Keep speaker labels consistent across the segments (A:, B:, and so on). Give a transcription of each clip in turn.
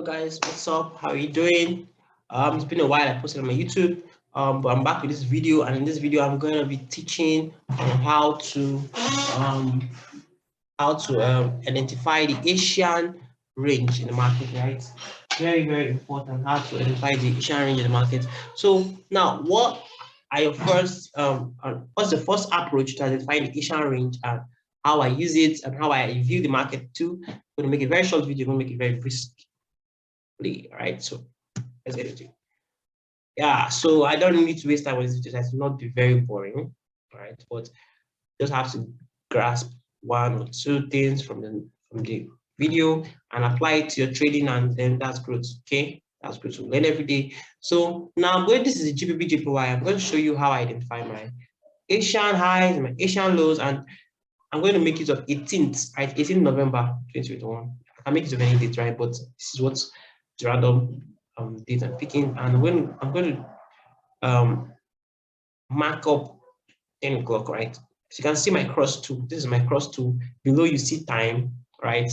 A: guys, what's up? How are you doing? It's been a while. I posted on my YouTube, but I'm back with this video, and in this video, I'm going to be teaching on um, how to identify the Asian range in the market, right? Very, very important how to identify the Asian range in the market. So now, what are your first what's the first approach to identify the Asian range and how I use it and how I view the market too? I'm going to make a very short video. I'm going to make it very brisk. Right? So let's get into it. Yeah, so I don't need to waste time on this video. It will not be very boring, right? But just have to grasp one or two things from the video and apply it to your trading, and then that's growth. Okay, that's growth. So learn every day. So now I'm going. This is the GBP JPY. I'm going to show you how I identify my Asian highs, my Asian lows, and I'm going to make it of 18th, right? 18th November 2021. I can make it of any date, right? But this is what's the random date I'm picking, and I'm going to mark up 10 o'clock, right? So you can see my cross two. This is my cross two. Below you see time, right?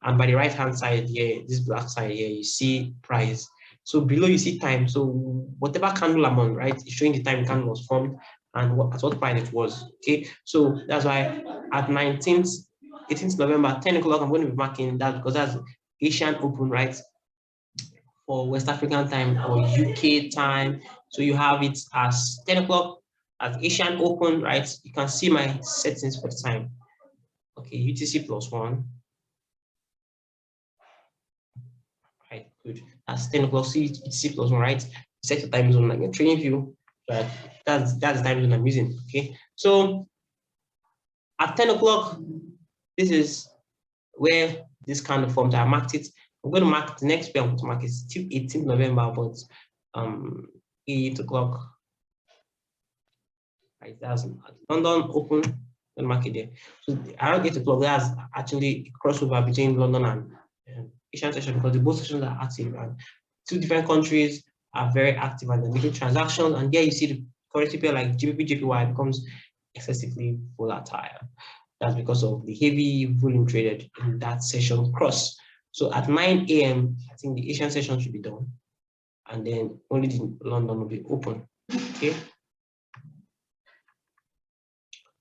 A: And by the right hand side here, this black side here, you see price. So below you see time. So whatever candle I'm on, right, it's showing the time the candle was formed and at what price it was. Okay, so that's why at 18th November, 10 o'clock, I'm going to be marking that because that's Asian Open, right? For West African time or UK time. So you have it as 10 o'clock as Asian Open, right? You can see my settings for the time. Okay, UTC +1. Right, good. That's 10 o'clock, see UTC +1, right? Set your time zone like a training view. Right? That's the time zone I'm using. Okay, so at 10 o'clock, this is where this kind of formed. I marked it. I'm going to mark the next way I'm going to mark is still 18th November, but 8 o'clock. Right, that's London Open, the market there. So around 8 o'clock, there's actually a crossover between London and Asian session because the both sessions are active and two different countries are very active and they're making transactions. And there you see the currency pair like GBP JPY becomes excessively volatile. That's because of the heavy volume traded in that session cross. So at 9 a.m., I think the Asian session should be done. And then only the London will be open. Okay.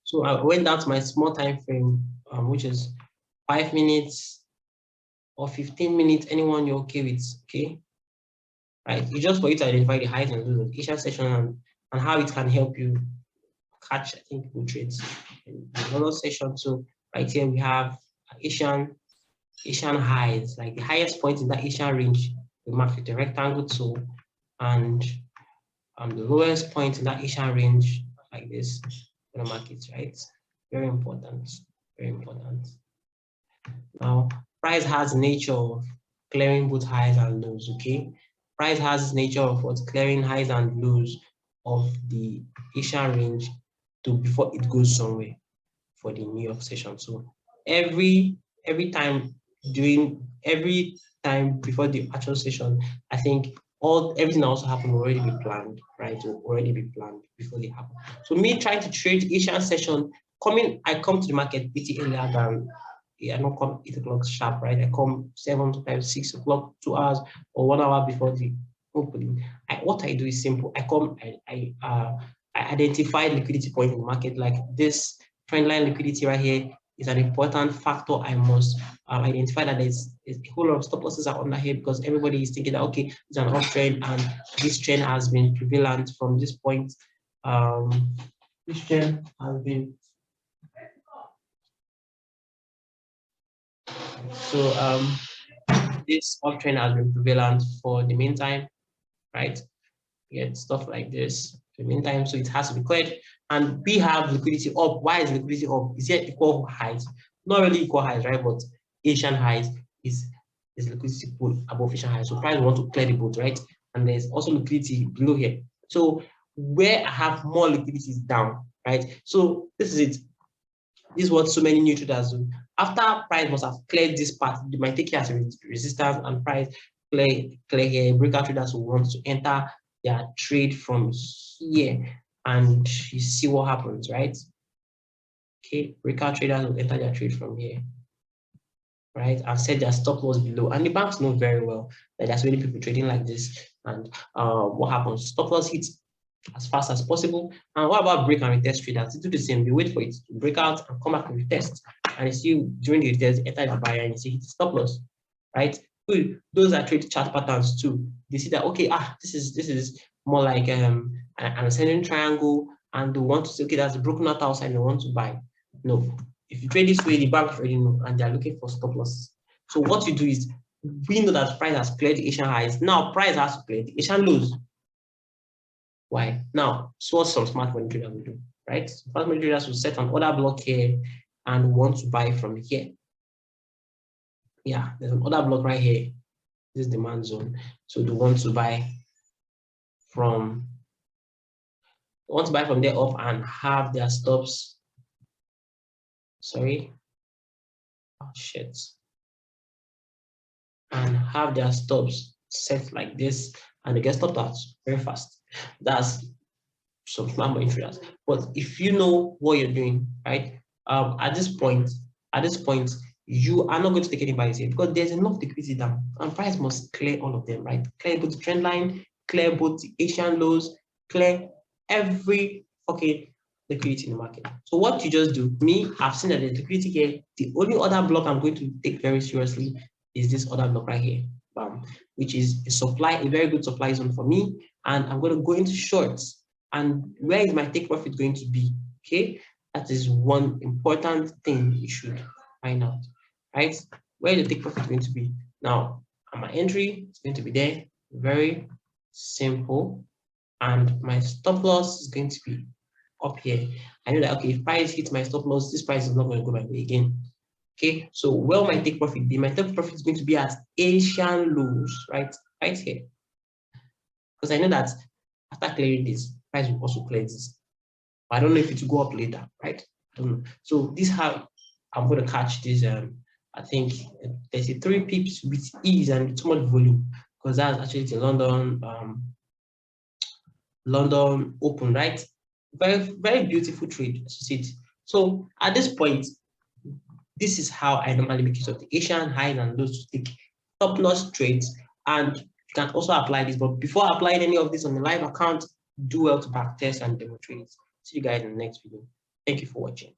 A: So I went down to my small time frame, which is 5 minutes or 15 minutes, anyone you're okay with, okay? Right, it's just for you to identify the highs and lows of Asian session and how it can help you catch, I think, good trades in another session. So right here we have Asian highs, like the highest point in that Asian range, we mark with a rectangle tool, and the lowest point in that Asian range, like this, the market, right? Very important, very important. Now, price has nature of clearing both highs and lows, okay? Price has nature of what clearing highs and lows of the Asian range before it goes somewhere for the New York session. So every time before the actual session, I think everything that also happened will already be planned, right? Will already be planned before they happen. So me trying to trade Asian session, I come to the market pretty earlier than I don't come 8 o'clock sharp, right? I come 7, sometimes 6 o'clock, 2 hours or 1 hour before the opening. What I do is simple. I come, I identify liquidity point in the market, like this trend line liquidity right here is an important factor. I must identify that there's a whole lot of stop losses are under here because everybody is thinking that okay, it's an uptrend and this trend has been prevalent from this point. This trend has been this uptrend has been prevalent for the meantime, right? Get stuff like this for the meantime, so it has to be cleared. And we have liquidity up. Why is liquidity up? Is it equal highs? Not really equal highs, right? But Asian highs is liquidity pool above Asian highs. So price want to clear the boat, right? And there's also liquidity below here. So where I have more liquidity is down, right? So this is it. This is what so many new traders do. After price must have cleared this part, they might take it as a resistance and price clear here. Breakout traders will want to enter their trade from here and you see what happens, right? Okay, breakout traders will enter their trade from here. right, and set their stop loss below. And the banks know very well that there's many people trading like this. And what happens? Stop loss hits as fast as possible. And what about break and retest traders? They do the same. They wait for it to break out and come back and retest. And you see during the retest, enter the buyer and you see hit stop loss, right? Those are trade chart patterns too. They see that okay, this is more like an ascending triangle, and they want to say okay, that's a broken out outside. They want to buy. No, if you trade this way, the bank already know, and they are looking for stop losses. So what you do is, we know that price has cleared the Asian highs. Now price has to clear the Asian lows. Why? Now, so what some smart money traders will do, right? Smart money traders will set an order block here and want to buy from here. Yeah, there's an order block right here. This is demand zone. So they want to buy from there up and have their stops. Sorry. Oh shit. And have their stops set like this, and they get stopped out very fast. That's some smart money traders. But if you know what you're doing, right? At this point, you are not going to take any buys here because there's enough liquidity down, and price must clear all of them, right? Clear both the trend line, clear both the Asian lows, clear every fucking liquidity in the market. So what you just do, I've seen that the liquidity here. The only other block I'm going to take very seriously is this other block right here, which is a very good supply zone for me, and I'm going to go into shorts. And where is my take profit going to be? Okay, that is one important thing you should find out, right? Where is the take profit going to be? Now, my entry is going to be there, very simple, and my stop loss is going to be up here. I know that okay, if price hits my stop loss, this price is not going to go my way again. Okay, so where will my take profit be? My take profit is going to be at Asian lows, right here, because I know that after clearing this, price will also clear this. I don't know if it will go up later, right? I don't know. So this is how I'm going to catch this. I think there's a 3 pips with ease and too much volume, because that's actually the London Open, right? Very, very beautiful trade to see it. So at this point, this is how I normally make use of the Asian highs and lows to take top-notch trades. And you can also apply this, but before applying any of this on the live account, do well to backtest and demonstrate it. See you guys in the next video. Thank you for watching.